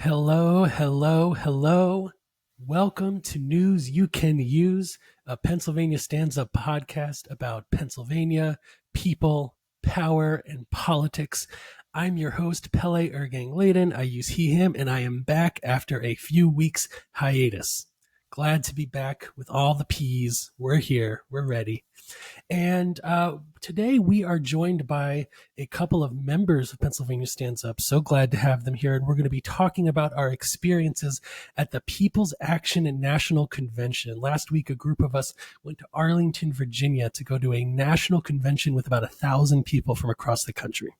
Hello, hello, hello. Welcome to News You Can Use, a Pennsylvania Stands Up podcast about Pennsylvania, people, power, and politics. I'm your host, Pele IrgangLaden. I use he, him, and I am back after a few weeks hiatus. Glad to be back with all the P's. We're here. We're ready. And today we are joined by a couple of members of Pennsylvania Stands Up. So glad to have them here. And we're going to be talking about our experiences at the People's Action and National Convention. Last week, a group of us went to Arlington, Virginia to go to a national convention with about 1,000 people from across the country.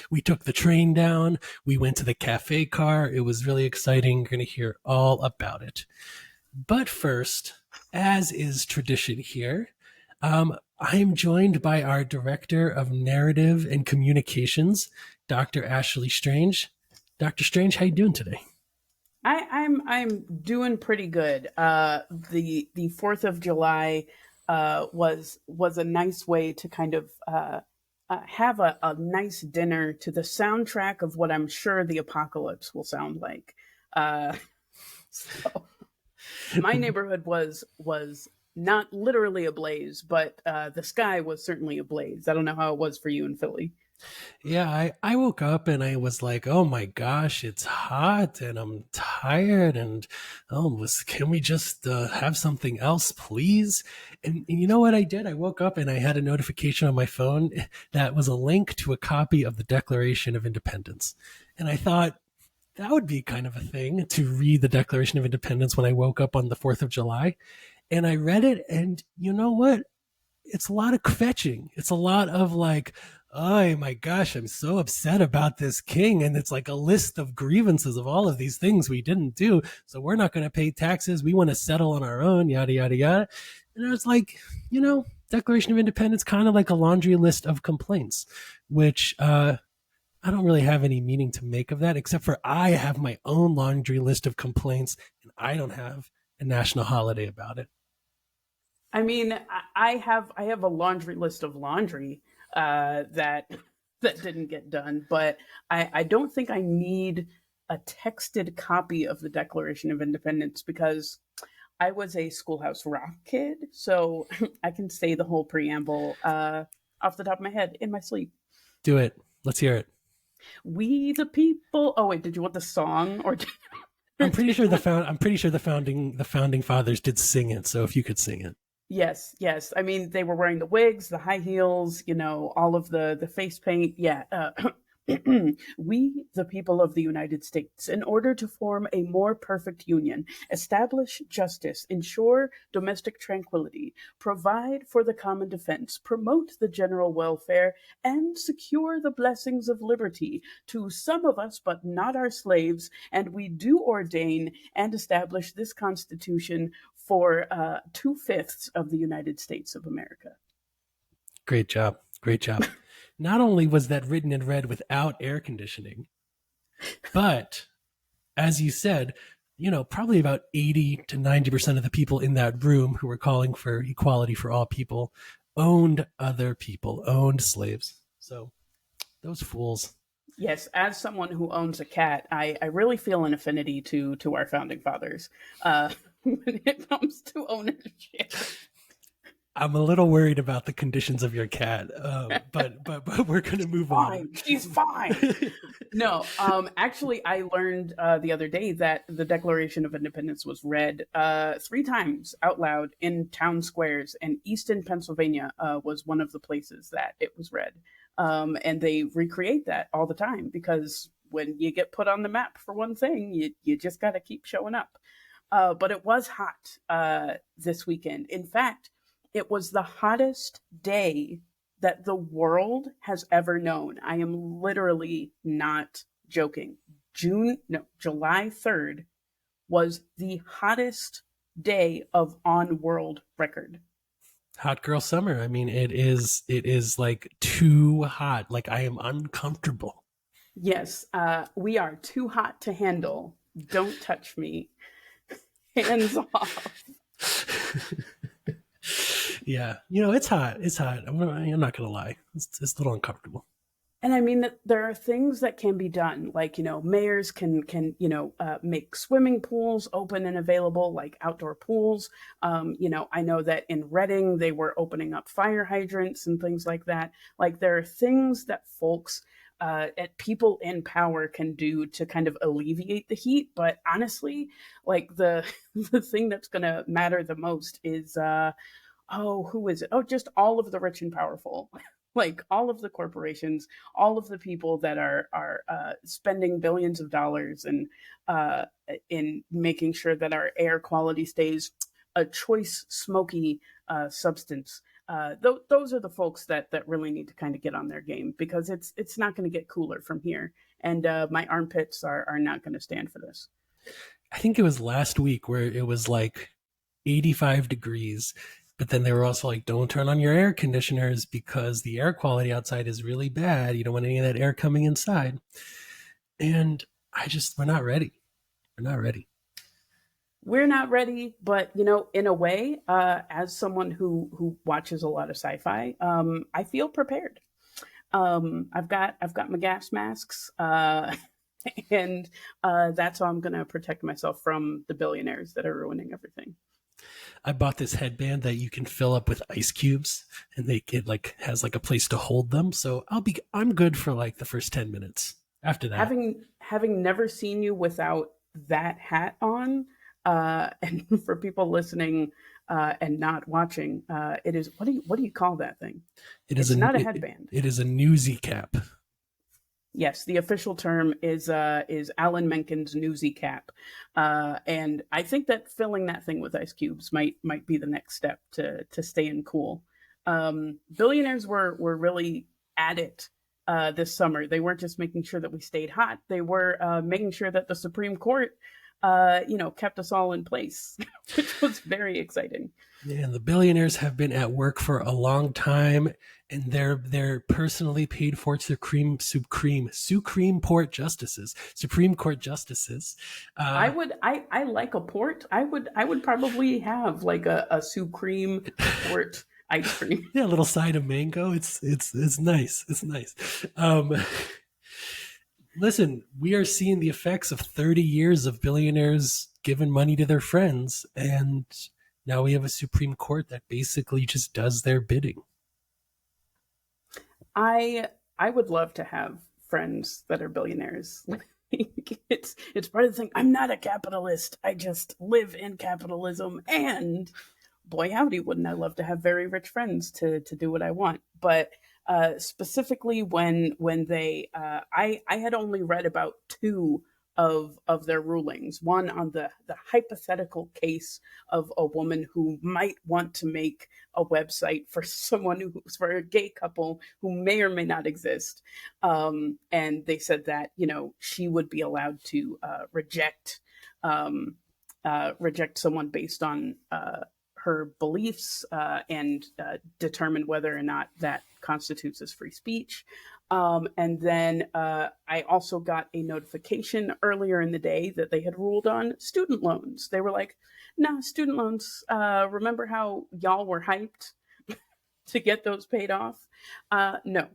We took the train down. We went to the cafe car. It was really exciting. You're going to hear all about it. But first, as is tradition here, I am joined by our Director of Narrative and Communications, Dr. Ashley Strange. Dr. Strange, how you doing today? I'm doing pretty good. The 4th of July was a nice way to kind of have a nice dinner to the soundtrack of what I'm sure the apocalypse will sound like. So my neighborhood was not literally ablaze, but the sky was certainly ablaze. I don't know how it was for you in Philly. Yeah, I woke up and I was like, oh my gosh, it's hot and I'm tired and can we just have something else, please? And you know what I did? I woke up and I had a notification on my phone that was a link to a copy of the Declaration of Independence. And I thought, that would be kind of a thing to read the Declaration of Independence when I woke up on the 4th of July. And I read it, and you know what? It's a lot of kvetching. It's a lot of like, oh my gosh, I'm so upset about this king. And it's like a list of grievances of all of these things we didn't do. So we're not going to pay taxes. We want to settle on our own, yada, yada, yada. And I was like, Declaration of Independence, kind of like a laundry list of complaints, which I don't really have any meaning to make of that, except for I have my own laundry list of complaints, and I don't have a national holiday about it. I mean, I have a laundry list of laundry that didn't get done, but I don't think I need a texted copy of the Declaration of Independence because I was a Schoolhouse Rock kid, so I can say the whole preamble off the top of my head in my sleep. Do it. Let's hear it. We the people. Oh wait, did you want the song or? I'm pretty sure the founding fathers did sing it. So if you could sing it. Yes. I mean, they were wearing the wigs, the high heels, all of the face paint. Yeah. We, the people of the United States, in order to form a more perfect union, establish justice, ensure domestic tranquility, provide for the common defense, promote the general welfare, and secure the blessings of liberty to some of us, but not our slaves. And we do ordain and establish this Constitution for 2/5 of the United States of America. Great job. Not only was that written and read without air conditioning, but as you said, probably about 80 to 90% of the people in that room who were calling for equality for all people owned other people, owned slaves. So those fools. Yes, as someone who owns a cat, I really feel an affinity to our founding fathers when it comes to ownership. I'm a little worried about the conditions of your cat, but we're going to move on. She's fine. No, actually, I learned the other day that the Declaration of Independence was read 3 times out loud in town squares, and Easton, Pennsylvania was one of the places that it was read. And they recreate that all the time because when you get put on the map for one thing, you just got to keep showing up. But it was hot this weekend. In fact, it was the hottest day that the world has ever known. I am literally not joking. July 3rd was the hottest day of on-world record. Hot girl summer. I mean, it is like too hot. Like I am uncomfortable. Yes, we are too hot to handle. Don't touch me. Hands off. Yeah, it's hot. I'm not gonna lie. It's a little uncomfortable. And I mean that there are things that can be done, like mayors can make swimming pools open and available, like outdoor pools. I know that in Reading they were opening up fire hydrants and things like that. Like there are things that folks, people in power can do to kind of alleviate the heat. But honestly, like the the thing that's going to matter the most is who is it? Oh, just all of the rich and powerful. Like all of the corporations, all of the people that are spending billions of dollars and in making sure that our air quality stays a choice smoky substance. Those are the folks that really need to kind of get on their game, because it's not going to get cooler from here, and my armpits are not going to stand for this. I think it was last week where it was like 85 degrees, but then they were also like, don't turn on your air conditioners because the air quality outside is really bad. You don't want any of that air coming inside. And we're not ready. We're not ready. We're not ready, but in a way, as someone who watches a lot of sci-fi, I feel prepared. I've got my gas masks, and that's how I'm going to protect myself from the billionaires that are ruining everything. I bought this headband that you can fill up with ice cubes, and it has like a place to hold them. So I'm good for like the first 10 minutes. After that, having never seen you without that hat on, and for people listening and not watching, it is, what do you call that thing? It's not a headband. It is a newsy cap. Yes, the official term is Alan Menken's newsy cap, and I think that filling that thing with ice cubes might be the next step to staying cool. Billionaires were really at it this summer. They weren't just making sure that we stayed hot; they were making sure that the Supreme Court, kept us all in place, which was very exciting. Yeah, and the billionaires have been at work for a long time, and they're personally paid for Supreme Court justices. I like a port. I would probably have like a Supreme Court ice cream. Yeah, a little side of mango. It's nice. It's nice. Listen, we are seeing the effects of 30 years of billionaires giving money to their friends, and now we have a Supreme Court that basically just does their bidding. I would love to have friends that are billionaires. It's part of the thing. I'm not a capitalist. I just live in capitalism, and boy howdy, wouldn't I love to have very rich friends to do what I want. But specifically when they I had only read about two of their rulings. One on the hypothetical case of a woman who might want to make a website for for a gay couple who may or may not exist, and they said that she would be allowed to reject someone based on her beliefs, and determine whether or not that constitutes as free speech. And then I also got a notification earlier in the day that they had ruled on student loans. They were like, no, student loans, remember how y'all were hyped to get those paid off? No,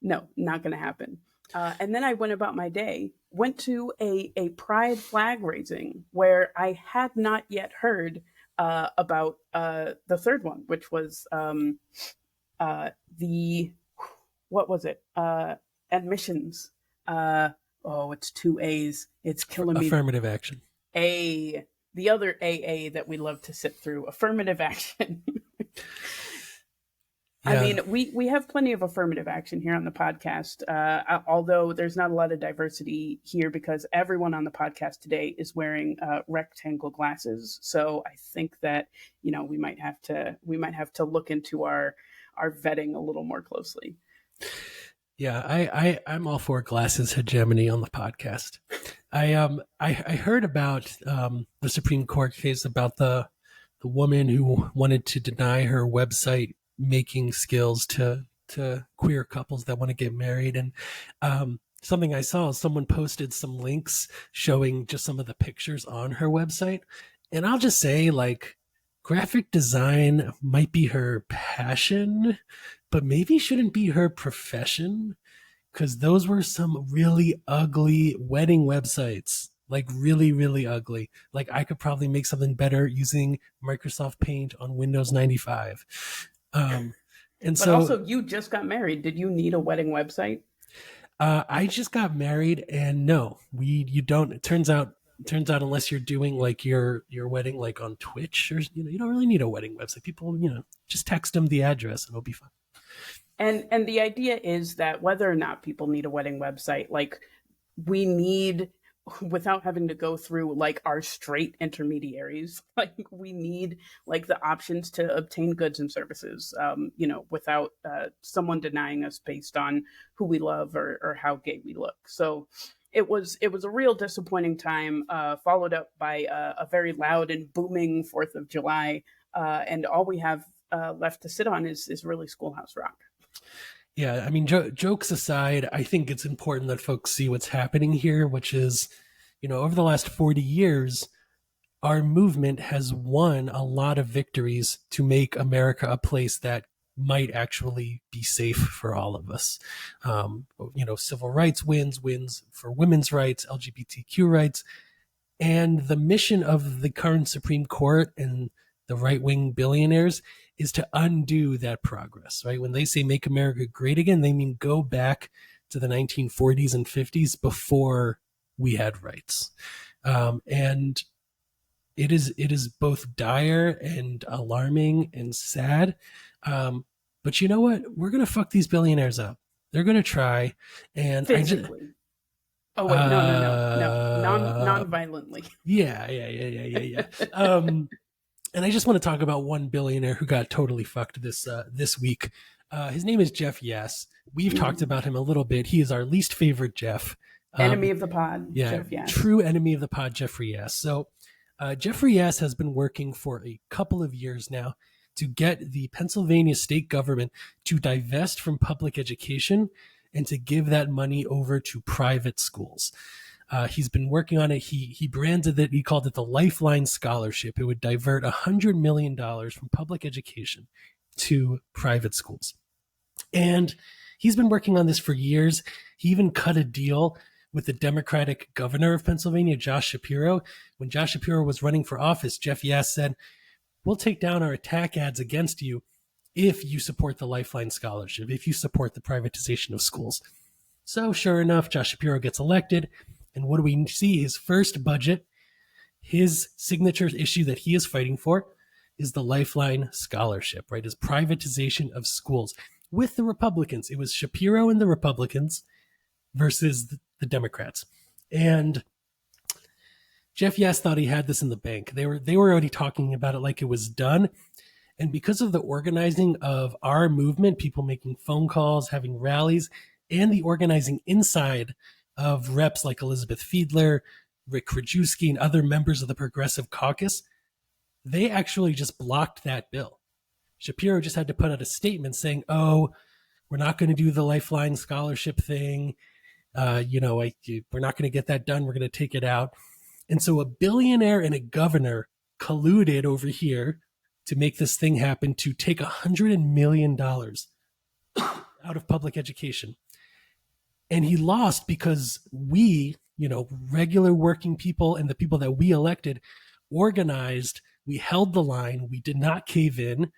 not going to happen. And then I went about my day, went to a pride flag raising where I had not yet heard about the third one, which was what was it? Admissions. It's two A's. It's killing me. Affirmative action. The other AA that we love to sit through. Affirmative action. Yeah. I mean, we have plenty of affirmative action here on the podcast, although there's not a lot of diversity here because everyone on the podcast today is wearing rectangle glasses. So I think that we might have to look into our vetting a little more closely. Yeah, I'm all for glasses hegemony on the podcast. I heard about the Supreme Court case about the woman who wanted to deny her website making skills to queer couples that want to get married. And something I saw, someone posted some links showing just some of the pictures on her website. And I'll just say, like, graphic design might be her passion, but maybe shouldn't be her profession. because those were some really ugly wedding websites. Like really, really ugly. Like I could probably make something better using Microsoft Paint on Windows 95. Um, and But so also, you just got married. Did you need a wedding website? I just got married, and no, you don't. It turns out unless you're doing like your wedding like on Twitch, or you don't really need a wedding website. People just text them the address and it'll be fine. And the idea is that whether or not people need a wedding website, like we need, without having to go through like our straight intermediaries, like we need like the options to obtain goods and services, without someone denying us based on who we love or how gay we look. So it was a real disappointing time, followed up by a very loud and booming 4th of July, and all we have left to sit on is really Schoolhouse Rock. Yeah, I mean, jokes aside, I think it's important that folks see what's happening here, which is, over the last 40 years, our movement has won a lot of victories to make America a place that might actually be safe for all of us. Civil rights wins for women's rights, LGBTQ rights, and the mission of the current Supreme Court and the right-wing billionaires is to undo that progress, right? When they say make America great again, they mean go back to the 1940s and 50s before we had rights. And it is both dire and alarming and sad. But you know what? We're going to fuck these billionaires up. They're going to try. And Physically. Oh wait, no, non-violently. Yeah. And I just want to talk about one billionaire who got totally fucked this week. His name is Jeff Yass. We've talked about him a little bit. He is our least favorite Jeff. Enemy of the pod, yeah, Jeff Yass. True enemy of the pod, Jeffrey Yass. So Jeffrey Yass has been working for a couple of years now to get the Pennsylvania state government to divest from public education and to give that money over to private schools. He's been working on it. He branded it, he called it the Lifeline Scholarship. It would divert $100 million from public education to private schools. And he's been working on this for years. He even cut a deal with the Democratic governor of Pennsylvania, Josh Shapiro. When Josh Shapiro was running for office, Jeff Yass said, we'll take down our attack ads against you if you support the Lifeline Scholarship, if you support the privatization of schools. So sure enough, Josh Shapiro gets elected. And what do we see? His first budget, his signature issue that he is fighting for is the Lifeline Scholarship, right? His privatization of schools with the Republicans. It was Shapiro and the Republicans versus the Democrats. And Jeff Yass thought he had this in the bank. They were already talking about it like it was done. And because of the organizing of our movement, people making phone calls, having rallies, and the organizing inside of reps like Elizabeth Fiedler, Rick Krajewski, and other members of the Progressive Caucus, they actually just blocked that bill. Shapiro just had to put out a statement saying, oh, we're not going to do the Lifeline Scholarship thing. We're not going to get that done. We're going to take it out. And so a billionaire and a governor colluded over here to make this thing happen, to take $100 million out of public education. And he lost because we, regular working people and the people that we elected organized. We held the line. We did not cave in.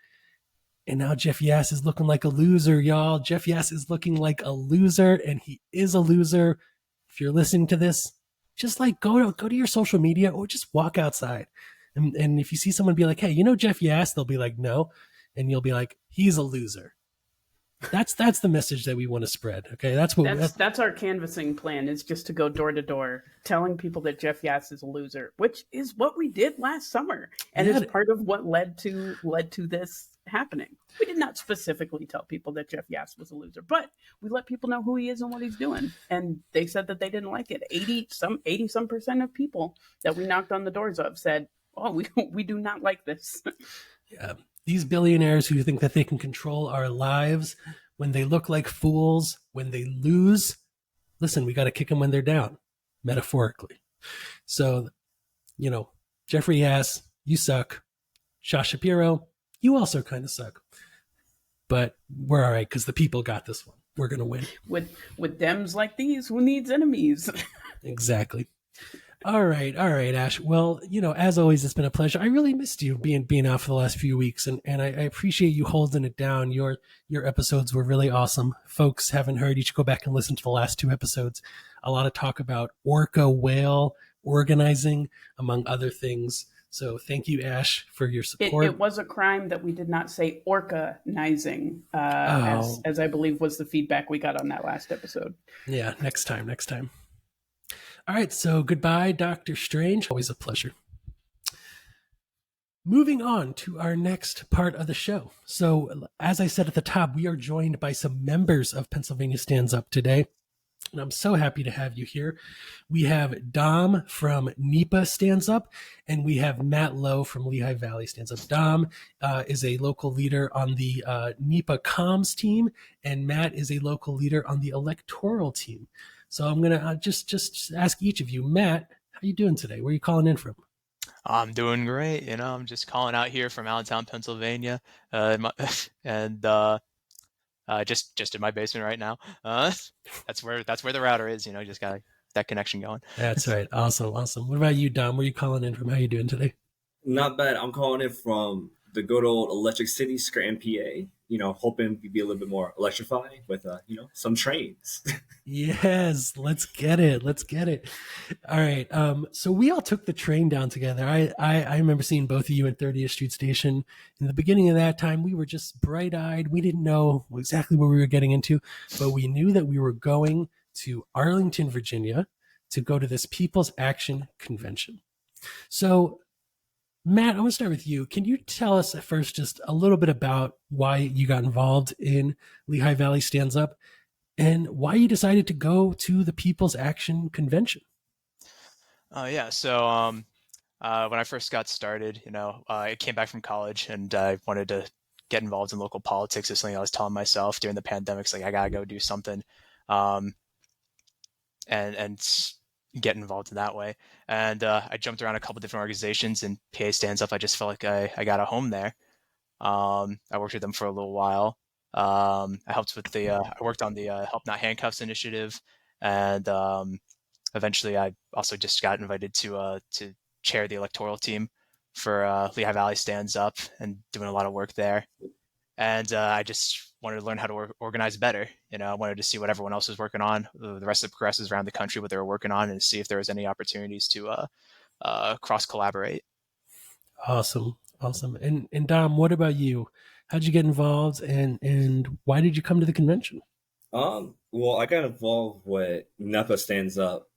And now Jeff Yass is looking like a loser, y'all. Jeff Yass is looking like a loser, and he is a loser. If you're listening to this, just like go to your social media or just walk outside. And if you see someone be like, hey, Jeff Yass, they'll be like, no. And you'll be like, he's a loser. That's the message that we want to spread. Okay. That's our canvassing plan, is just to go door to door telling people that Jeff Yass is a loser, which is what we did last summer. And is part of what led to this happening. We did not specifically tell people that Jeff Yass was a loser, but we let people know who he is and what he's doing. And they said that they didn't like it. 80% of people that we knocked on the doors of said, oh, we do not like this. Yeah. These billionaires who think that they can control our lives, when they look like fools, when they lose, listen, we got to kick them when they're down, metaphorically. So, Jeffrey Yass, you suck. Josh Shapiro, you also kind of suck. But we're all right because the people got this one. we're going to win. With Dems like these, who needs enemies? Exactly. All right, Ash. Well, as always, it's been a pleasure. I really missed you being out for the last few weeks, and I appreciate you holding it down. Your episodes were really awesome. Folks haven't heard, you should go back and listen to the last 2 episodes. A lot of talk about orca whale organizing, among other things. So thank you, Ash, for your support. It was a crime that we did not say orcanizing, Oh, as I believe was the feedback we got on that last episode. yeah. Next time. All right, so goodbye, Dr. Strange. Always a pleasure. Moving on to our next part of the show. So, as I said at the top, we are joined by some members of Pennsylvania Stands Up today. And I'm so happy to have you here. We have Dom from NEPA Stands Up, and we have Matt Lowe from Lehigh Valley Stands Up. Dom is a local leader on the NEPA comms team, and Matt is a local leader on the electoral team. So I'm going to just ask each of you. Matt, how you doing today? Where are you calling in from? I'm doing great. I'm just calling out here from Allentown, Pennsylvania, and just in my basement right now. That's where the router is. Just got that connection going. That's right. Awesome. What about you, Dom? Where are you calling in from? How you doing today? Not bad. I'm calling in from the good old Electric City, Scranton, PA. Hoping to be a little bit more electrified with, some trains. Yes, let's get it. All right. So we all took the train down together. I remember seeing both of you at 30th Street Station. In the beginning of that time, we were just bright-eyed. We didn't know exactly what we were getting into, but we knew that we were going to Arlington, Virginia, to go to this People's Action Convention. So, Matt, I'm going to start with you. Can you tell us at first just a little bit about why you got involved in Lehigh Valley Stands Up and why you decided to go to the People's Action Convention? Yeah. So when I first got started, I came back from college and I wanted to get involved in local politics. Is something I was telling myself during the pandemic. It's like I gotta go do something, and get involved in that way. And I jumped around a couple different organizations, and PA Stands Up, I just felt like I got a home there. I worked with them for a little while. I helped with I worked on the Help Not Handcuffs initiative, and eventually I also just got invited to chair the electoral team for Lehigh Valley Stands Up, and doing a lot of work there. And I just wanted to learn how to organize better. I wanted to see what everyone else was working on, the rest of the progressives around the country, what they were working on, and see if there was any opportunities to cross collaborate. Awesome. And Dom, what about you? How'd you get involved, and why did you come to the convention? Well, I got involved with NEPA Stands Up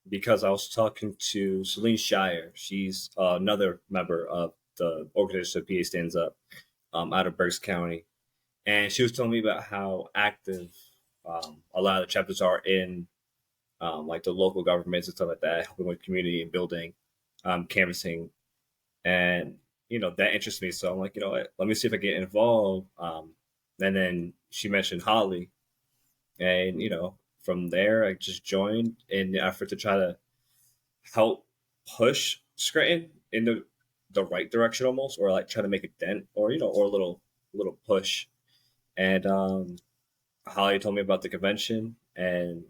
because I was talking to Celine Shire. She's another member of the organization PA Stands Up out of Berks County. And she was telling me about how active a lot of the chapters are in like the local governments and stuff like that, helping with community and building, canvassing. And, that interests me. So I'm like, what, let me see if I get involved. And then she mentioned Holly. And, from there, I just joined in the effort to try to help push Scranton in the right direction almost, or like try to make a dent or, or a little push. And Holly told me about the convention, and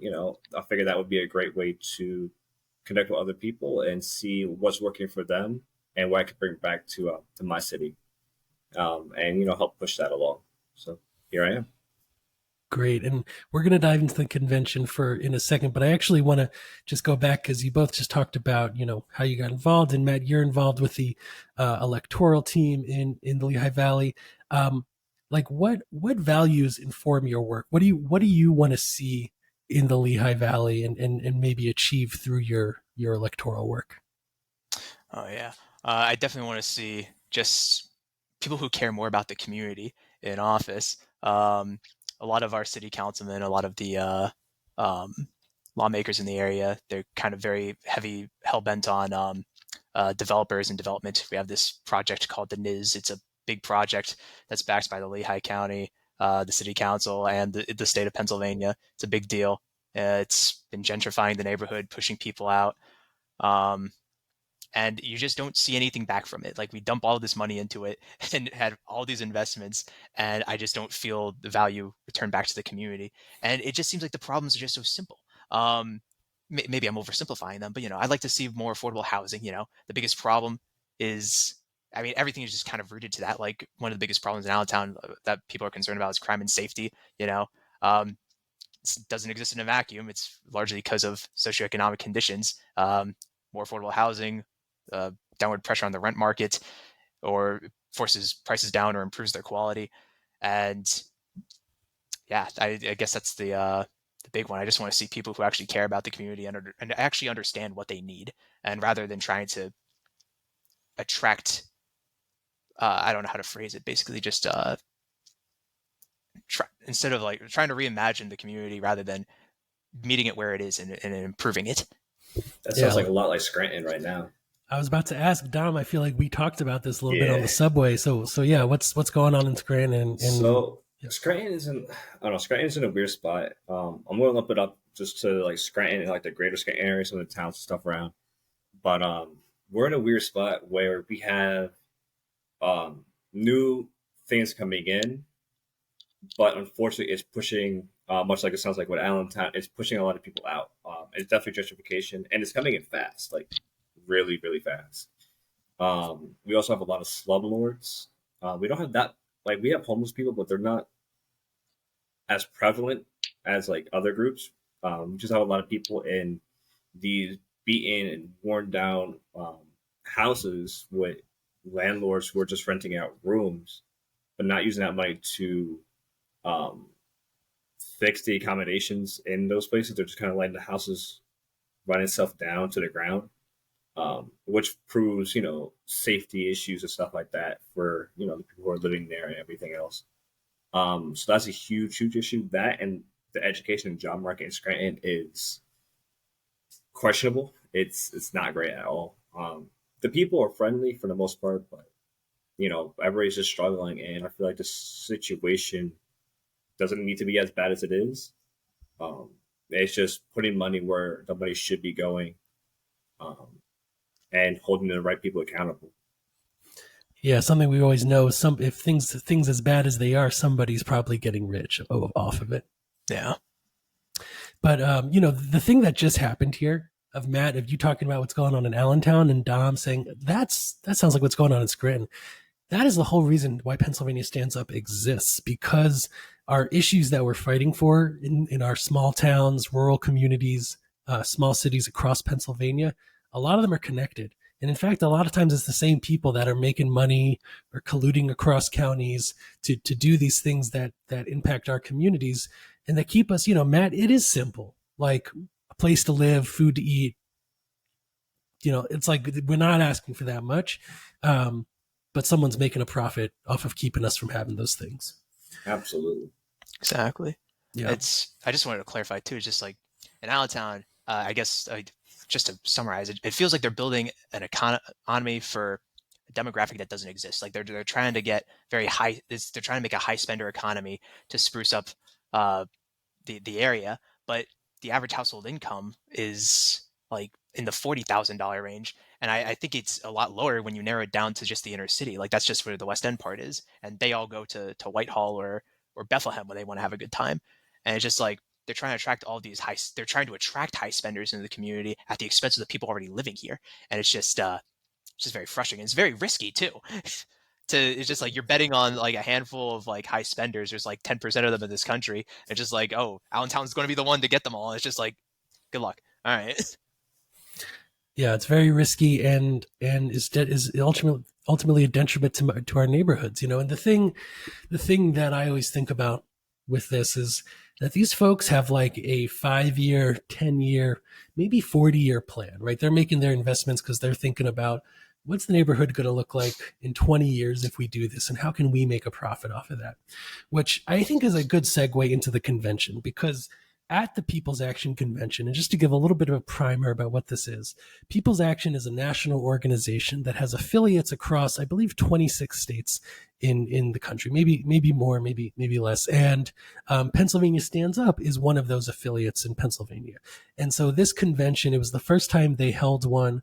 I figured that would be a great way to connect with other people and see what's working for them and what I could bring back to my city, and help push that along. So here I am. Great. And we're going to dive into the convention in a second, but I actually want to just go back because you both just talked about, how you got involved. And Matt, you're involved with the electoral team in the Lehigh Valley. Like what values inform your work? What do you want to see in the Lehigh Valley and maybe achieve through your electoral work? Oh yeah. I definitely want to see just people who care more about the community in office. A lot of our city councilmen, a lot of the lawmakers in the area, they're kind of very heavy, hell-bent on developers and development. We have this project called the NIS. It's a big project that's backed by the Lehigh County, the city council, and the state of Pennsylvania. It's a big deal. It's been gentrifying the neighborhood, pushing people out. and you just don't see anything back from it. Like, we dump all of this money into it and had all these investments, and I just don't feel the value returned back to the community. And it just seems like the problems are just so simple. Maybe I'm oversimplifying them, but I'd like to see more affordable housing. The biggest problem is, I mean, everything is just kind of rooted to that. Like, one of the biggest problems in Allentown that people are concerned about is crime and safety. It doesn't exist in a vacuum. It's largely because of socioeconomic conditions. More affordable housing, downward pressure on the rent market, or forces prices down or improves their quality. And yeah, I guess that's the big one. I just want to see people who actually care about the community and actually understand what they need, and rather than trying to attract, I don't know how to phrase it, basically just instead of like trying to reimagine the community, rather than meeting it where it is and improving it. That sounds like a lot like Scranton right now. I was about to ask Dom. I feel like we talked about this a little bit on the subway. So yeah, what's going on in Scranton? Scranton is in, I don't know, Scranton's in a weird spot. I'm going to lump it up just to like Scranton and like the greater Scranton area, some of the towns and stuff around. But we're in a weird spot where we have new things coming in, but unfortunately it's pushing, much like it sounds like what Allentown, it's pushing a lot of people out. It's definitely gentrification, and it's coming in fast, like really, really fast. We also have a lot of slumlords. We don't have that, like, we have homeless people, but they're not as prevalent as like other groups. We just have a lot of people in these beaten and worn down houses with landlords who are just renting out rooms, but not using that money to fix the accommodations in those places. They're just kind of letting the houses run itself down to the ground, which proves, safety issues and stuff like that for, the people who are living there and everything else. So that's a huge, huge issue. That and the education and job market in Scranton is questionable. It's not great at all. The people are friendly for the most part, but everybody's just struggling, and I feel like the situation doesn't need to be as bad as it is. It's just putting money where the money should be going, and holding the right people accountable. Yeah, something we always know is if things as bad as they are, somebody's probably getting rich off of it. Yeah. But the thing that just happened here, of Matt, of you talking about what's going on in Allentown, and Dom saying that sounds like what's going on in Scranton. That is the whole reason why Pennsylvania Stands Up exists, because our issues that we're fighting for in our small towns, rural communities, small cities across Pennsylvania, a lot of them are connected. And in fact, a lot of times it's the same people that are making money or colluding across counties to do these things that impact our communities and that keep us, Matt, it is simple, like a place to live, food to eat. It's like we're not asking for that much. But someone's making a profit off of keeping us from having those things. Absolutely. Exactly. Yeah. I just wanted to clarify too, just like in Allentown, I guess just to summarize it, it feels like they're building an economy for a demographic that doesn't exist. Like they're trying to get very high, they're trying to make a high spender economy to spruce up the area, but the average household income is like in the $40,000 range. And I think it's a lot lower when you narrow it down to just the inner city. Like that's just where the West End part is. And they all go to Whitehall or Bethlehem when they want to have a good time. And it's just like, they're trying to attract all these they're trying to attract high spenders into the community at the expense of the people already living here. And it's just very frustrating. It's very risky too. It's just like you're betting on like a handful of like high spenders. There's like 10% of them in this country. It's just like, oh, Allentown's going to be the one to get them all. It's just like, good luck. All right. Yeah, it's very risky and is ultimately a detriment to our neighborhoods, And the thing that I always think about with this is that these folks have like a 5-year, 10-year, maybe 40-year plan, right? They're making their investments because they're thinking about what's the neighborhood going to look like in 20 years if we do this, and how can we make a profit off of that? Which I think is a good segue into the convention, because at the People's Action Convention, and just to give a little bit of a primer about what this is, People's Action is a national organization that has affiliates across, I believe, 26 states in the country, maybe more, maybe less. And Pennsylvania Stands Up is one of those affiliates in Pennsylvania. And so this convention, it was the first time they held one.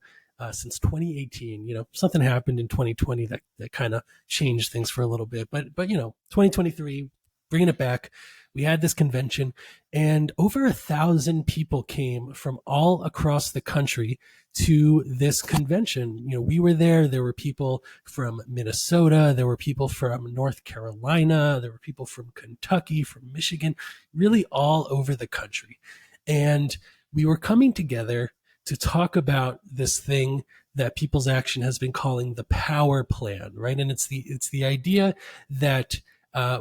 since 2018. Something happened in 2020 that kind of changed things for a little bit, but 2023, bringing it back. We had this convention, and over 1,000 people came from all across the country to this convention. We were there. There were people from Minnesota. There were people from North Carolina. There were people from Kentucky, from Michigan, really all over the country. And we were coming together to talk about this thing that People's Action has been calling the power plan, right? And it's the idea that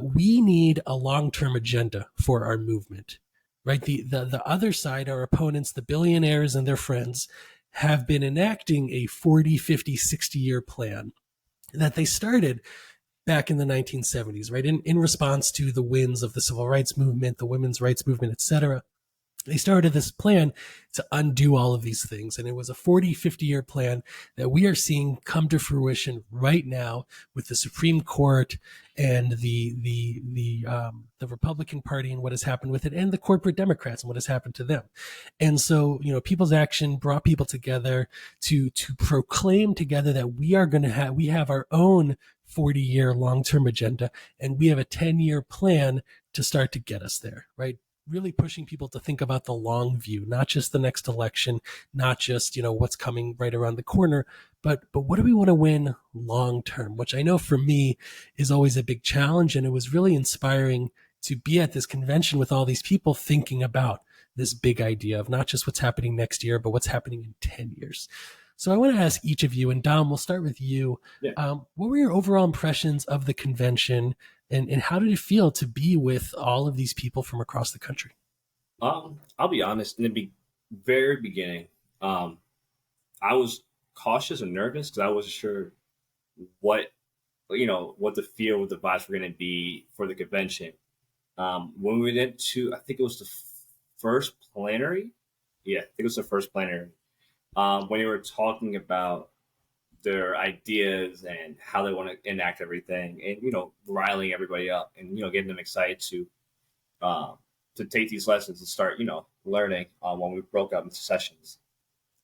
we need a long-term agenda for our movement, right? The other side, our opponents, the billionaires and their friends, have been enacting a 40, 50, 60-year plan that they started back in the 1970s, right? In response to the winds of the civil rights movement, the women's rights movement, et cetera. They started this plan to undo all of these things. And it was a 40, 50-year plan that we are seeing come to fruition right now with the Supreme Court and the Republican Party and what has happened with it, and the corporate Democrats and what has happened to them. And so, People's Action brought people together to proclaim together that we have our own 40-year long-term agenda, and we have a 10-year plan to start to get us there, right? Really pushing people to think about the long view, not just the next election, not just, what's coming right around the corner, but what do we want to win long term, which I know for me is always a big challenge. And it was really inspiring to be at this convention with all these people thinking about this big idea of not just what's happening next year, but what's happening in 10 years. So I want to ask each of you, and Dom, we'll start with you. Yeah. What were your overall impressions of the convention? And how did it feel to be with all of these people from across the country? I'll be honest. In the very beginning, I was cautious and nervous because I wasn't sure what the feel, what the vibes were going to be for the convention. When we went to, I think it was the first plenary. Yeah, I think it was the first plenary. When they were talking about their ideas and how they want to enact everything, and riling everybody up and getting them excited to take these lessons and start learning when we broke up into sessions.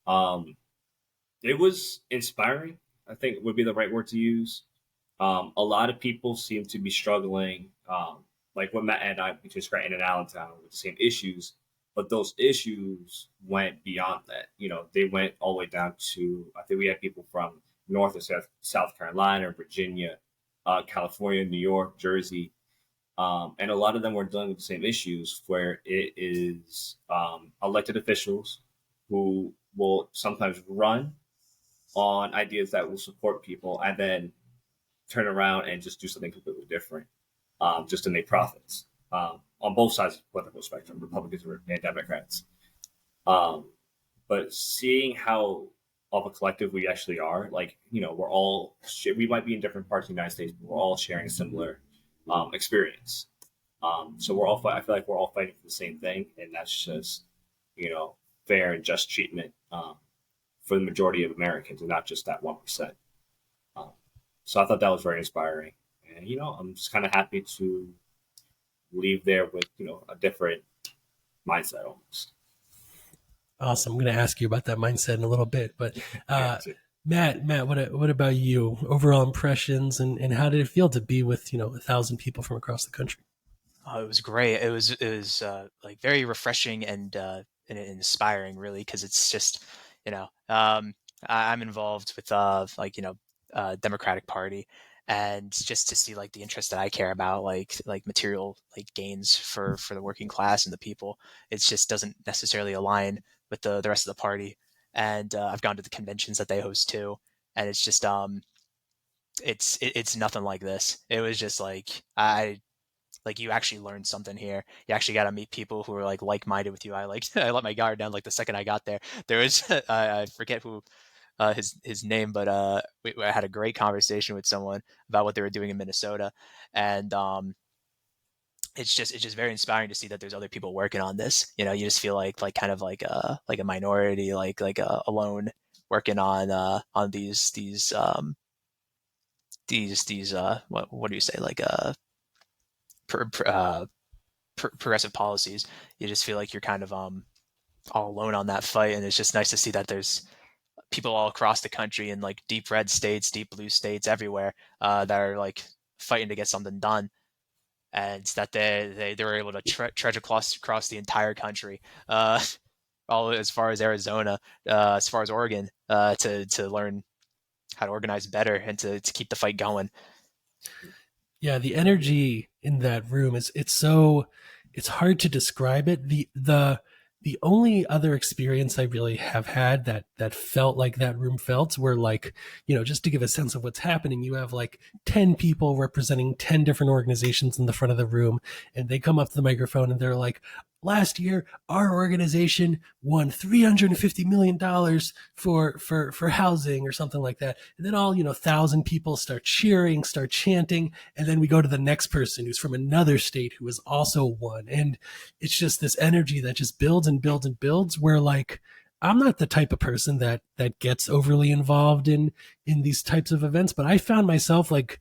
It was inspiring, I think would be the right word to use. A lot of people seem to be struggling, like what Matt and I between Scranton and Allentown, with the same issues, but those issues went beyond that. They went all the way down to, I think we had people from North and South Carolina, Virginia, California, New York, Jersey. And a lot of them were dealing with the same issues, where it is elected officials who will sometimes run on ideas that will support people and then turn around and just do something completely different, just to make profits, on both sides of the political spectrum, Republicans and Democrats. But seeing how of a collective we actually are, we might be in different parts of the United States, but we're all sharing a similar experience. So I feel like we're all fighting for the same thing, and that's just, fair and just treatment for the majority of Americans, and not just that 1%. So I thought that was very inspiring, and I'm just kind of happy to leave there with a different mindset almost. Awesome. I'm going to ask you about that mindset in a little bit, but Matt, what about you? Overall impressions, and how did it feel to be with 1,000 people from across the country? It was great. It was like very refreshing and inspiring, really, because it's just I'm involved with Democratic Party, and just to see the interest that I care about, like material gains for the working class and the people, it just doesn't necessarily align with the rest of the party. And I've gone to the conventions that they host too, and it's just it's nothing like this. It was just you actually learned something here. You actually got to meet people who are like-minded with you. I let my guard down the second I got there. There was I forget who his name, but I had a great conversation with someone about what they were doing in Minnesota, and it's just very inspiring to see that there's other people working on this. You just feel like a minority, alone working on these what do you say, progressive policies. You just feel like you're kind of all alone on that fight, and it's just nice to see that there's people all across the country in like deep red states, deep blue states, everywhere that are like fighting to get something done, and that they were able to trudge across the entire country, all as far as Arizona, as far as Oregon, to learn how to organize better and to keep the fight going. Yeah, the energy in that room it's hard to describe it. The only other experience I really have had that felt like that room felt were like, just to give a sense of what's happening, you have like 10 people representing 10 different organizations in the front of the room, and they come up to the microphone and they're like, last year our organization won $350 million for housing or something like that. And then all, 1,000 people start cheering, start chanting, and then we go to the next person who's from another state who has also won. And it's just this energy that just builds and builds and builds, where like, I'm not the type of person that gets overly involved in these types of events, but I found myself like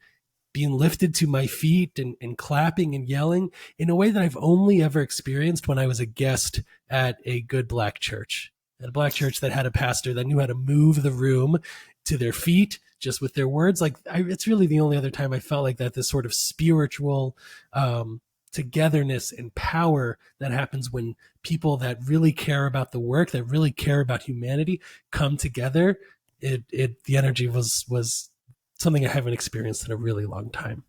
being lifted to my feet and clapping and yelling in a way that I've only ever experienced when I was a guest at a good black church. At a black church that had a pastor that knew how to move the room to their feet just with their words. Like, it's really the only other time I felt like that, this sort of spiritual togetherness and power that happens when people that really care about the work, that really care about humanity, come together. The energy was something I haven't experienced in a really long time.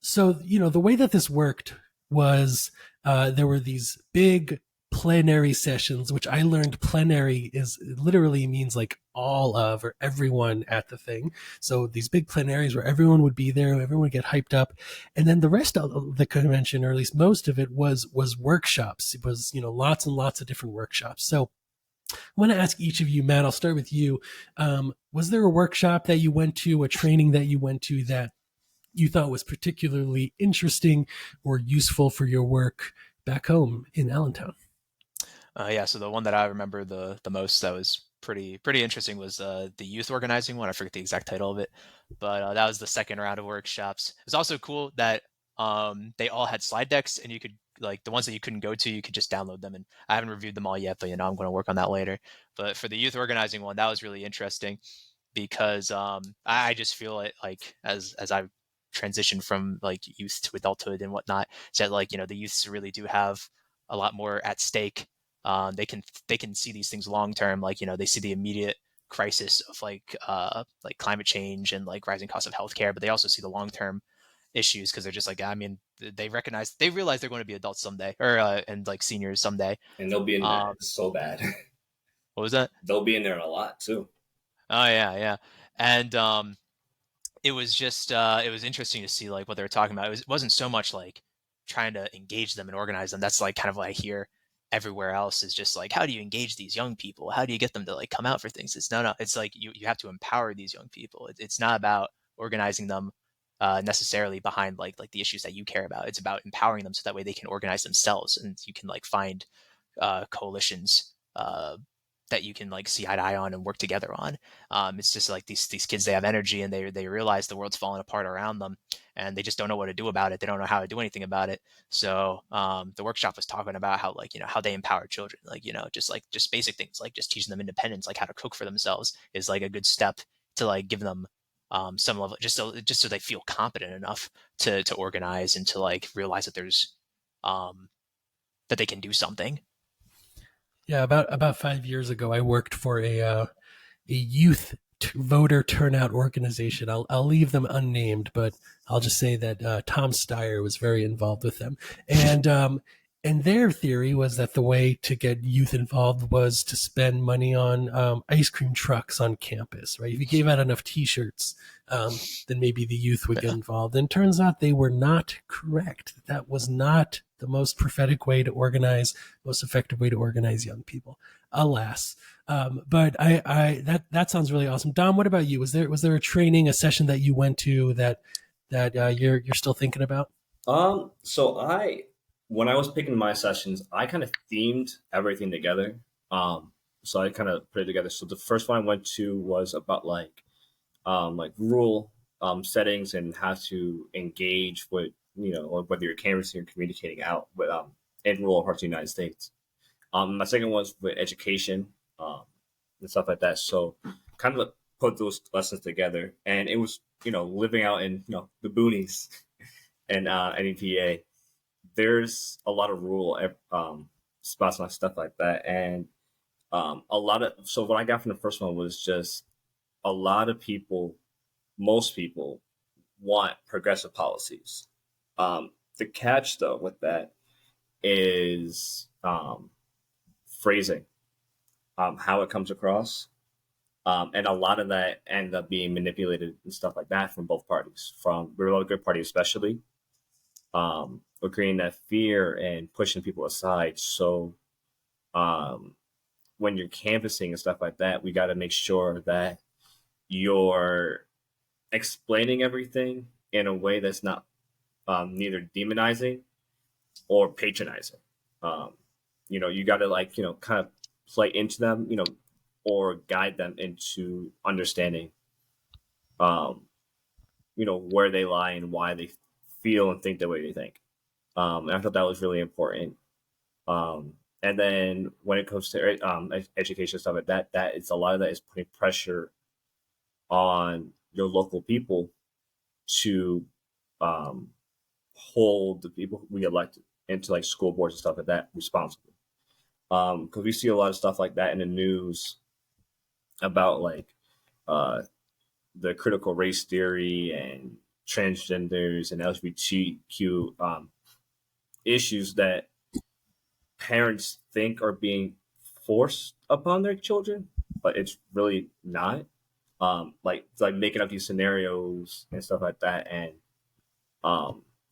So, the way that this worked was there were these big plenary sessions, which I learned plenary is literally means like all of or everyone at the thing. So these big plenaries where everyone would be there, everyone would get hyped up. And then the rest of the convention, or at least most of it, was workshops. It was, lots and lots of different workshops. So I want to ask each of you, Matt, I'll start with you. Was there a workshop that you went to, a training that you went to that you thought was particularly interesting or useful for your work back home in Allentown? Yeah, so the one that I remember the most that was pretty interesting was the youth organizing one. I forget the exact title of it, but that was the second round of workshops. It was also cool that they all had slide decks, and you could, like, the ones that you couldn't go to, you could just download them. And I haven't reviewed them all yet, but I'm going to work on that later. But for the youth organizing one, that was really interesting because I just feel it, like, as I've transitioned from like youth to adulthood and whatnot, that like, the youths really do have a lot more at stake. They can see these things long term, like, they see the immediate crisis of like climate change and like rising costs of healthcare, but they also see the long term issues because they're just like, they realize they're going to be adults someday, or and like seniors someday. And they'll be in there so bad. What was that? They'll be in there a lot too. Oh yeah. And it was just it was interesting to see like what they were talking about. It wasn't so much like trying to engage them and organize them. That's like kind of what I hear everywhere else, is just like, how do you engage these young people? How do you get them to like come out for things? It's no, it's like you have to empower these young people. It's not about organizing them necessarily behind like the issues that you care about. It's about empowering them so that way they can organize themselves, and you can like find coalitions that you can like see eye to eye on and work together on. It's just like these kids, they have energy, and they realize the world's falling apart around them, and they just don't know what to do about it. They don't know how to do anything about it. So the workshop was talking about how, like, how they empower children, like, just basic things, like just teaching them independence, like how to cook for themselves is like a good step to like give them some level, just so they feel competent enough to organize and to like realize that there's that they can do something. Yeah, about 5 years ago, I worked for a youth voter turnout organization. I'll leave them unnamed, but I'll just say that Tom Steyer was very involved with them, and their theory was that the way to get youth involved was to spend money on ice cream trucks on campus. Right? If you gave out enough T-shirts, then maybe the youth would get involved. And it turns out they were not correct. That was not the most prophetic way to organize, most effective way to organize young people, alas. But that sounds really awesome. Dom, what about you? Was there a training, a session that you went to that you're still thinking about? So when I was picking my sessions, I kind of themed everything together. So I kind of put it together. So the first one I went to was about like rural settings and how to engage with, whether you're canvassing or communicating out with in rural parts of the United States. My second was with education, and stuff like that. So kind of put those lessons together, and it was living out in the boonies and NEPA. There's a lot of rural spots and stuff like that, and a lot of so what I got from the first one was just a lot of people, most people want progressive policies. The catch though with that is phrasing, how it comes across. And a lot of that ended up being manipulated and stuff like that from both parties, from the Republican Party especially, we're creating that fear and pushing people aside. So when you're canvassing and stuff like that, we got to make sure that you're explaining everything in a way that's not neither demonizing or patronizing. You got to kind of play into them, or guide them into understanding, where they lie and why they feel and think the way they think. And I thought that was really important. And then when it comes to education stuff like that, it's a lot of that is putting pressure on your local people to hold the people we elected into like school boards and stuff like that responsible. Because we see a lot of stuff like that in the news about like the critical race theory and transgenders and LGBTQ issues that parents think are being forced upon their children, but it's really not. It's like making up these scenarios and stuff like that, and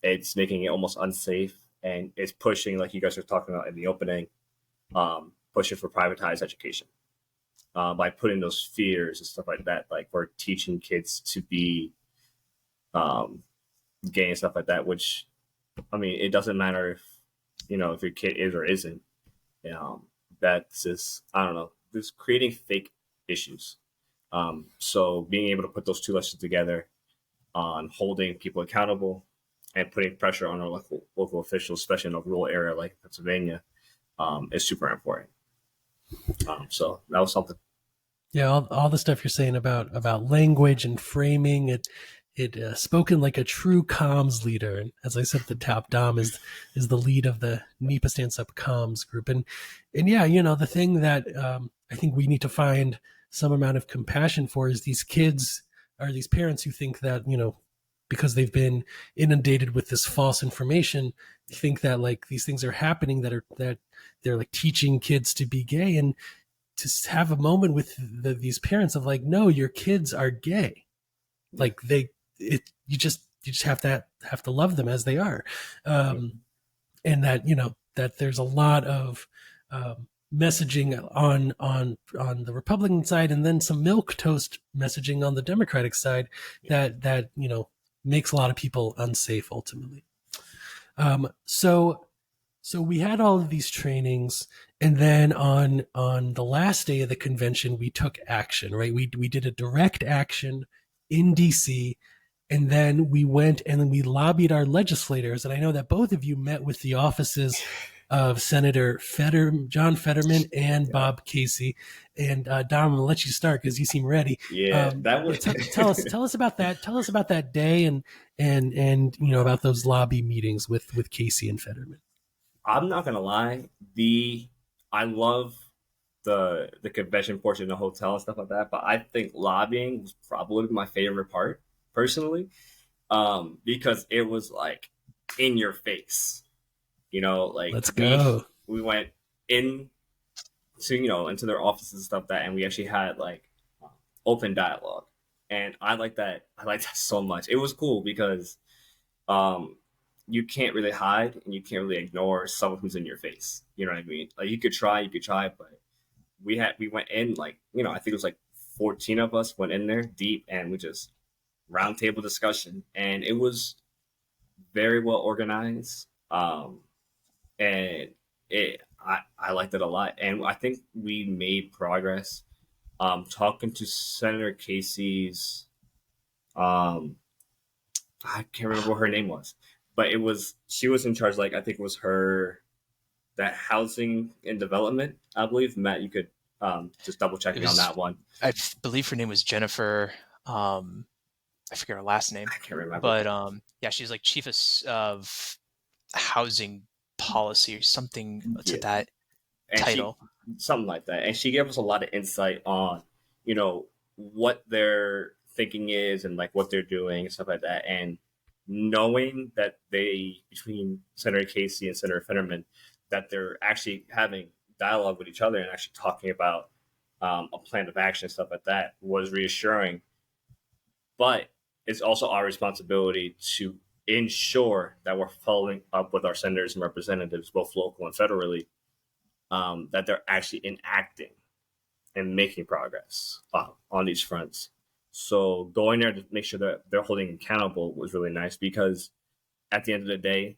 it's making it almost unsafe, and it's pushing, like you guys were talking about in the opening, pushing for privatized education. By putting those fears and stuff like that, like we're teaching kids to be gay and stuff like that, which, I mean, it doesn't matter if your kid is or isn't. That's just, I don't know, just creating fake issues. So being able to put those two lessons together on holding people accountable and putting pressure on our local officials, especially in a rural area like Pennsylvania, is super important. So that was something. Yeah, all the stuff you're saying about language and framing it spoken like a true comms leader. And as I said at the top, Dom is the lead of the NEPA Stands Up comms group. And yeah, the thing that I think we need to find some amount of compassion for is these kids or these parents who think that, because they've been inundated with this false information, they think that like these things are happening that they're like teaching kids to be gay, and to have a moment with these parents of like, no, your kids are gay. Like you just have to love them as they are. And that, that there's a lot of messaging on the Republican side, and then some milquetoast messaging on the Democratic side that makes a lot of people unsafe ultimately. So we had all of these trainings, and then on the last day of the convention, we took action, right? We did a direct action in DC, and then we went and we lobbied our legislators. And I know that both of you met with the offices of Senator John Fetterman and Bob Casey. And Dom, I'm gonna let you start because you seem ready. Yeah, that was. tell us about that. Tell us about that day and about those lobby meetings with Casey and Fetterman. I'm not gonna lie, I love the convention portion, the hotel and stuff like that, but I think lobbying was probably my favorite part personally, because it was like in your face, like let's go. We went into their offices and stuff and we actually had like open dialogue, and I like that so much. It was cool because you can't really hide and you can't really ignore someone who's in your face. You know what I mean? Like you could try, but we went in like, I think it was like 14 of us went in there deep, and we just roundtable discussion, and it was very well organized. And I liked it a lot, and I think we made progress. Talking to Senator Casey's, I can't remember what her name was, but she was in charge. Like I think it was that housing and development. I believe, Matt, you could Just double checking on that one. I believe her name was Jennifer. I forget her last name. I can't remember. But yeah, she's like chief of housing policy or something to that title. Something like that. And she gave us a lot of insight on, what their thinking is and like what they're doing and stuff like that. And knowing that between Senator Casey and Senator Fetterman, that they're actually having dialogue with each other and actually talking about a plan of action and stuff like that was reassuring. But it's also our responsibility to ensure that we're following up with our senators and representatives, both local and federally, that they're actually enacting and making progress on these fronts. So going there to make sure that they're holding accountable was really nice, because at the end of the day,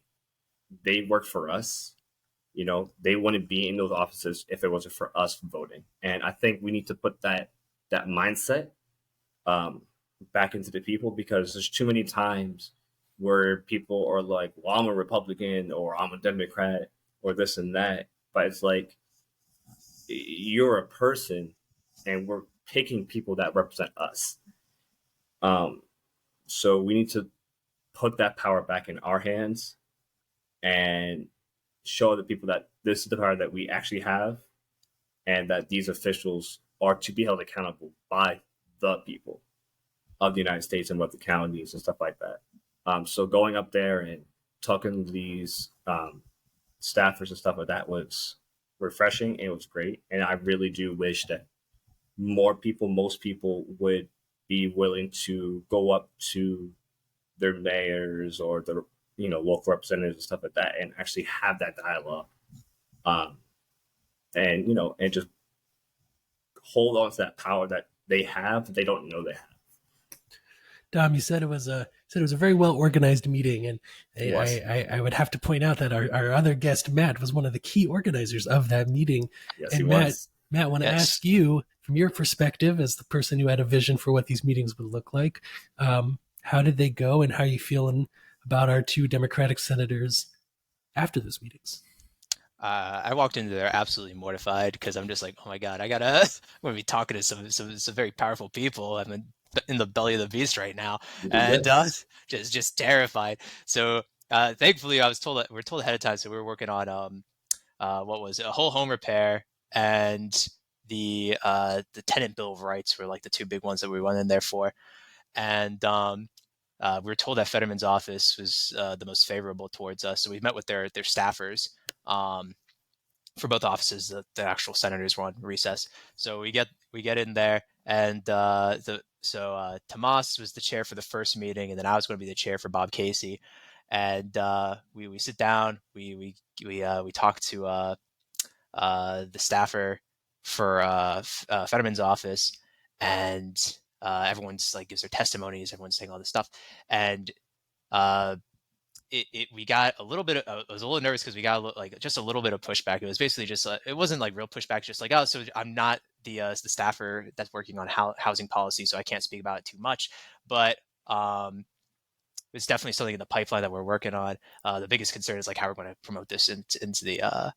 they work for us. They wouldn't be in those offices if it wasn't for us voting. And I think we need to put that mindset back into the people, because there's too many times where people are like, well, I'm a Republican or I'm a Democrat or this and that. But it's like, you're a person and we're picking people that represent us. So we need to put that power back in our hands and show the people that this is the power that we actually have, and that these officials are to be held accountable by the people of the United States and what the counties and stuff like that. So going up there and talking to these staffers and stuff like that was refreshing. It was great. And I really do wish that most people would be willing to go up to their mayors or their local representatives and stuff like that and actually have that dialogue, and just hold on to that power that they have that they don't know they have. Dom, you said it was a very well organized meeting, and I would have to point out that our other guest Matt was one of the key organizers of that meeting. Yes, and he Matt, was. Matt, I want to ask you, from your perspective as the person who had a vision for what these meetings would look like, how did they go, and how are you feeling about our two Democratic senators after those meetings? I walked into there absolutely mortified, because I'm just like, oh my God, I'm going to be talking to some very powerful people. I'm in the belly of the beast right now, and just terrified. So thankfully, we're told ahead of time. So we were working on what was it, a whole home repair, and the tenant bill of rights were like the two big ones that we went in there for. And we were told that Fetterman's office was the most favorable towards us. So we met with their staffers for both offices. The actual senators were on recess. So we get in there, and Tomas was the chair for the first meeting, and then I was going to be the chair for Bob Casey. And we sit down, we talk to the staffer for Fetterman's office, and everyone's like gives their testimonies, everyone's saying all this stuff, and we got a little bit of, I was a little nervous because we got just a little bit of pushback. It was basically just it wasn't like real pushback, just like, oh, so I'm not the staffer that's working on housing policy, so I can't speak about it too much, but it's definitely something in the pipeline that we're working on. The biggest concern is like how we're going to promote this into the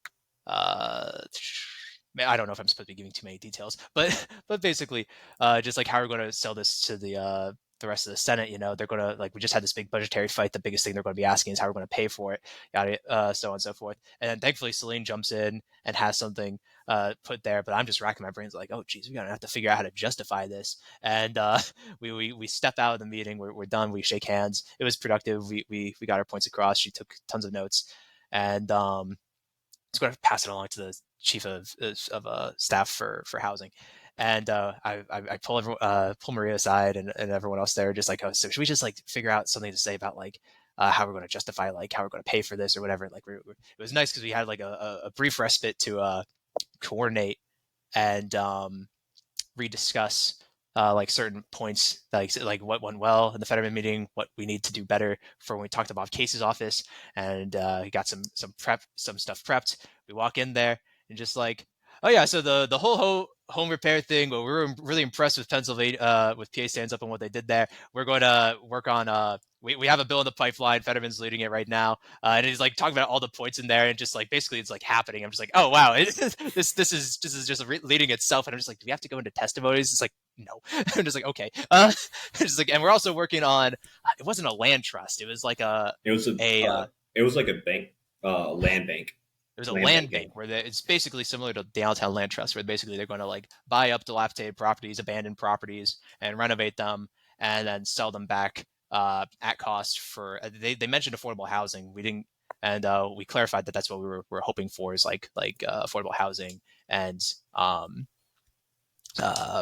I don't know if I'm supposed to be giving too many details, but basically, just like how we're going to sell this to the rest of the Senate. They're going to, like, we just had this big budgetary fight. The biggest thing they're going to be asking is how we're going to pay for it, so on and so forth. And then thankfully, Celine jumps in and has something put there. But I'm just racking my brains like, oh, geez, we're going to have to figure out how to justify this. And we step out of the meeting. We're done. We shake hands. It was productive. We got our points across. She took tons of notes, and I was going to pass it along to the chief of staff for housing. And I pull Maria aside and everyone else there, just like, oh, so should we just like figure out something to say about like how we're going to justify, like how we're going to pay for this or whatever. Like it was nice because we had like a brief respite to coordinate and rediscuss like certain points, like what went well in the Fetterman meeting, what we need to do better for when we talked about Casey's office, and got some stuff prepped. We walk in there and just like, Oh yeah, so the whole home repair thing. Well, we were really impressed with Pennsylvania, with PA Stands Up and what they did there. We're going to work on. We have a bill in the pipeline. Fetterman's leading it right now, and he's like talking about all the points in there, and just like basically it's like happening. I'm just like, oh wow, this is just leading itself, and I'm just like, do we have to go into testimonies? It's like no. I'm just like okay. Just like, and we're also working on. It wasn't a land trust. It was like It was it was like a bank, land bank. There's a land bank where it's basically similar to downtown land trust, where basically they're going to like buy up dilapidated properties, abandoned properties, and renovate them, and then sell them back at cost for. They mentioned affordable housing. We didn't, and we clarified that that's what we were hoping for is like affordable housing and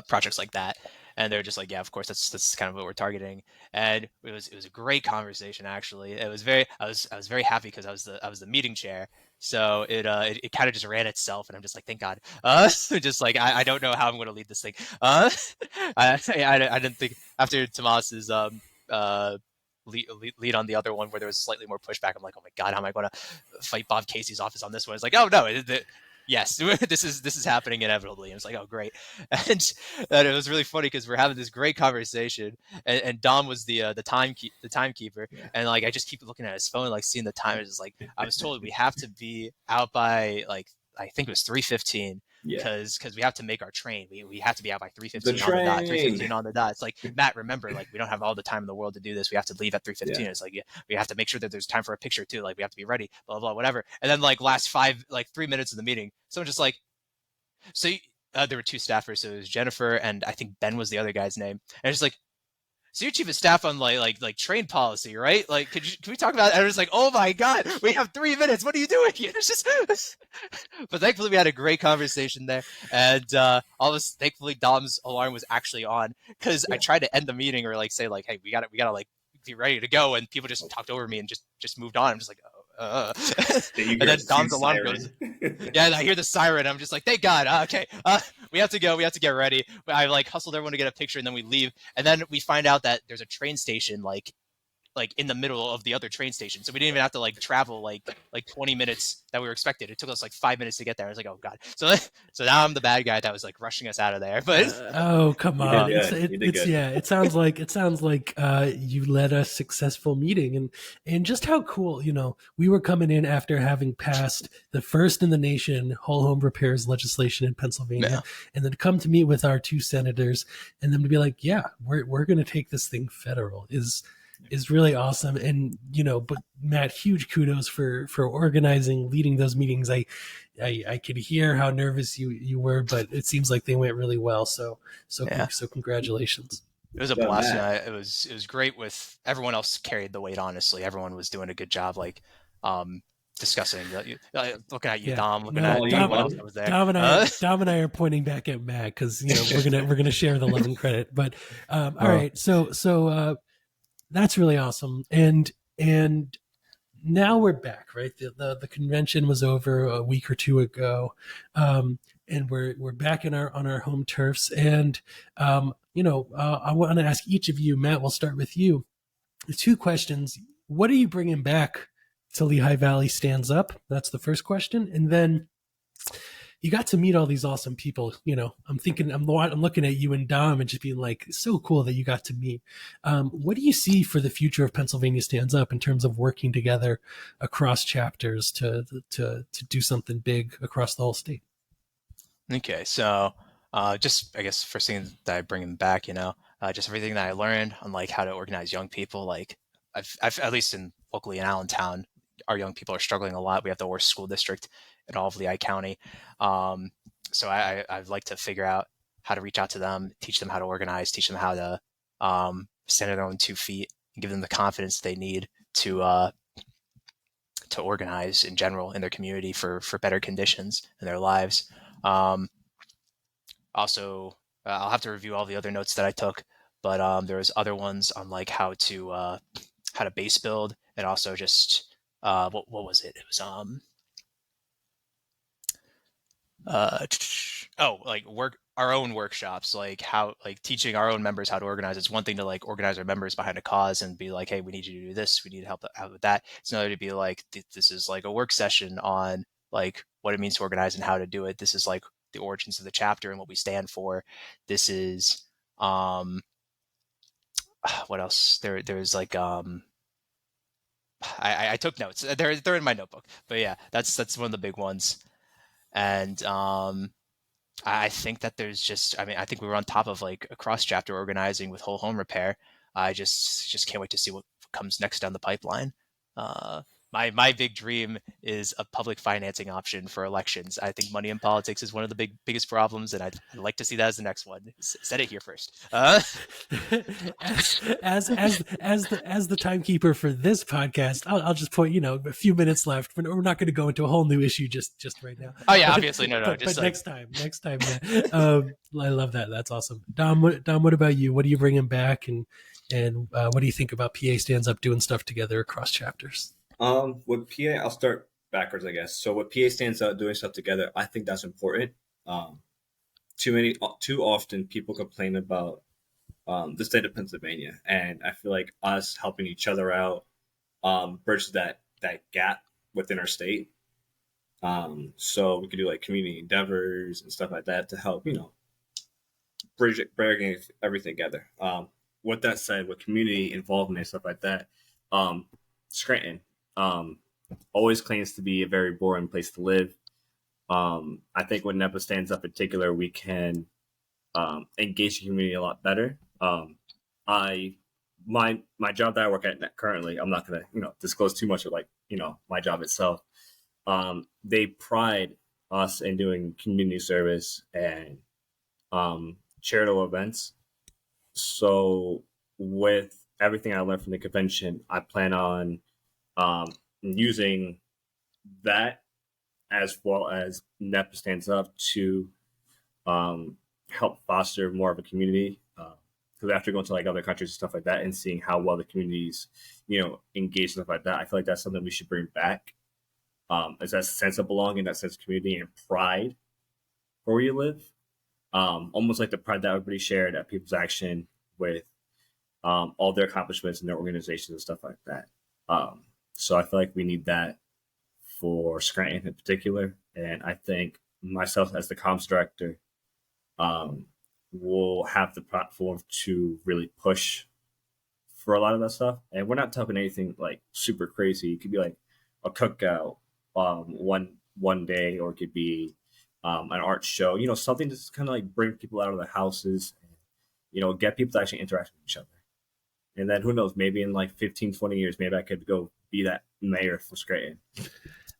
projects like that. And they're just like, yeah, of course, that's kind of what we're targeting. And it was a great conversation actually. It was very I was very happy because I was the meeting chair. So it kind of just ran itself, and I'm just like, thank God. Just like I don't know how I'm going to lead this thing. I didn't think after Tomas's lead on the other one where there was slightly more pushback. I'm like, oh my God, how am I going to fight Bob Casey's office on this one? It's like, oh no, yes, this is happening inevitably. And it's like, oh great, and it was really funny because we're having this great conversation, and Dom was the timekeeper, and like I just keep looking at his phone, like seeing the time. It's like I was told we have to be out by like I think it was 3:15. Because we have to make our train. We have to be out by 3:15 on the dot. 3:15 on the dot. It's like, Matt, remember, like we don't have all the time in the world to do this. We have to leave at 3:15. It's like we have to make sure that there's time for a picture too. Like we have to be ready. Blah blah whatever. And then like last 3 minutes of the meeting, someone just like, so there were two staffers. So it was Jennifer and I think Ben was the other guy's name. And it's like, so you're chief of staff on like trade policy, right? Like, can we talk about it? And I was like, oh my God, we have 3 minutes. What are you doing here? It's just, but thankfully we had a great conversation there. And thankfully Dom's alarm was actually on because I tried to end the meeting or like say like, hey, we gotta like be ready to go. And people just talked over me and just moved on. I'm just like, and then Dom's alarm goes. Yeah, I hear the siren. I'm just like, thank God. Okay, we have to go. We have to get ready. I like hustled everyone to get a picture, and then we leave. And then we find out that there's a train station like in the middle of the other train station, so we didn't even have to like travel like 20 minutes that we were expected. It took us like 5 minutes to get there. I was like, oh God. So now I'm the bad guy that was like rushing us out of there. But oh come on, it sounds like you led a successful meeting, and just how cool, we were coming in after having passed the first in the nation whole home repairs legislation in Pennsylvania, and then come to meet with our two senators, and then to be like, yeah, we're going to take this thing federal is really awesome. And but Matt, huge kudos for organizing, leading those meetings. I could hear how nervous you were, but it seems like they went really well. So congratulations. It was a blast. It was great. With everyone else carried the weight. Honestly, everyone was doing a good job. Like discussing, looking at you, Dom. Looking at Dom, I was there. Dom and I are pointing back at Matt because we're gonna share the love and credit. But all right, so that's really awesome. And now we're back, right? The convention was over a week or two ago. And we're back on our home turfs. And, I want to ask each of you, Matt, we'll start with you. The two questions. What are you bringing back to Lehigh Valley Stands Up? That's the first question. And then you got to meet all these awesome people. I'm looking at you and Dom and just being like, so cool that you got to meet. What do you see for the future of Pennsylvania Stands Up in terms of working together across chapters to do something big across the whole state? Okay, so just I guess first thing that I bring them back, just everything that I learned on like how to organize young people. Like I've at least locally in Allentown, our young people are struggling a lot. We have the worst school district in all of Lehigh County. So I'd like to figure out how to reach out to them, teach them how to organize, teach them how to stand on their own 2 feet, and give them the confidence they need to organize in general in their community for better conditions in their lives. Also, I'll have to review all the other notes that I took, but there was other ones on like how to base build, and also just what was it? It was our own workshops, like how teaching our own members how to organize. It's one thing to like organize our members behind a cause and be like, hey, we need you to do this, we need help out with that. It's another to be like, this is like a work session on like what it means to organize and how to do it. This is like the origins of the chapter and what we stand for. This is what else? There's like I took notes. They're in my notebook. But yeah, that's one of the big ones. And I think that there's just, I mean, I think we were on top of like a cross chapter organizing with whole home repair. I just can't wait to see what comes next down the pipeline. My big dream is a public financing option for elections. I think money in politics is one of the biggest problems, and I'd like to see that as the next one. Said it here first. As the timekeeper for this podcast, I'll just point, a few minutes left. We're not going to go into a whole new issue just right now. Oh yeah, obviously no. But like, next time. Yeah. I love that. That's awesome. Dom, what about you? What are you bringing back, and what do you think about PA Stands Up doing stuff together across chapters? With PA, I'll start backwards, I guess. So with PA Stands Up doing stuff together, I think that's important. Too often people complain about the state of Pennsylvania, and I feel like us helping each other out bridges that gap within our state. So we could do like community endeavors and stuff like that to help, bring everything together. With that said, with community involvement and stuff like that, Scranton always claims to be a very boring place to live. I think when NEPA Stands Up in particular, we can engage the community a lot better. My job that I work at currently, I'm not gonna disclose too much of my job itself. They pride us in doing community service and charitable events. So with everything I learned from the convention, I plan on using that as well as NEPA Stands Up to help foster more of a community. Because after going to like other countries and stuff like that and seeing how well the communities, engage and stuff like that, I feel like that's something we should bring back. Is that sense of belonging, that sense of community and pride for where you live. Almost like the pride that everybody shared at People's Action with all their accomplishments and their organizations and stuff like that. So I feel like we need that for Scranton in particular. And I think myself as the comms director will have the platform to really push for a lot of that stuff. And we're not talking anything like super crazy. It could be like a cookout one day, or it could be an art show, something to kind of like bring people out of their houses and, get people to actually interact with each other. And then who knows, maybe in like 15, 20 years, maybe I could go be that mayor for Scranton.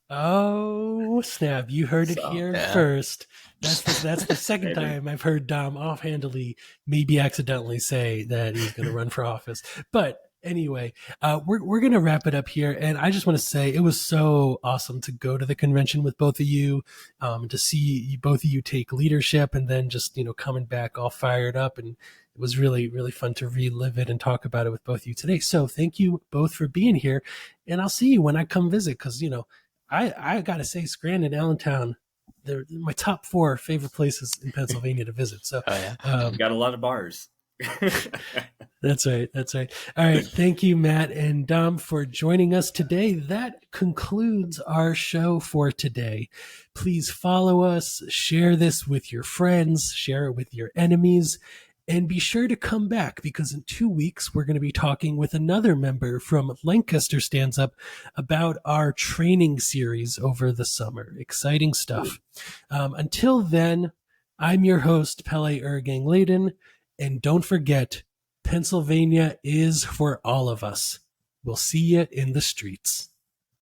Oh, snap. You heard it here first. That's the second time I've heard Dom offhandedly, maybe accidentally, say that he's going to run for office. But anyway, we're going to wrap it up here. And I just want to say it was so awesome to go to the convention with both of you, to see both of you take leadership and then just, coming back all fired up. And it was really, really fun to relive it and talk about it with both of you today. So thank you both for being here. And I'll see you when I come visit because, I got to say, Scranton and Allentown, they're my top 4 favorite places in Pennsylvania to visit. So we got a lot of bars. That's right. All right. Thank you, Matt and Dom, for joining us today. That concludes our show for today. Please follow us, share this with your friends, share it with your enemies, and be sure to come back because in 2 weeks, we're going to be talking with another member from Lancaster Stands Up about our training series over the summer. Exciting stuff. Until then, I'm your host, Pele IrgangLaden, and don't forget, Pennsylvania is for all of us. We'll see you in the streets.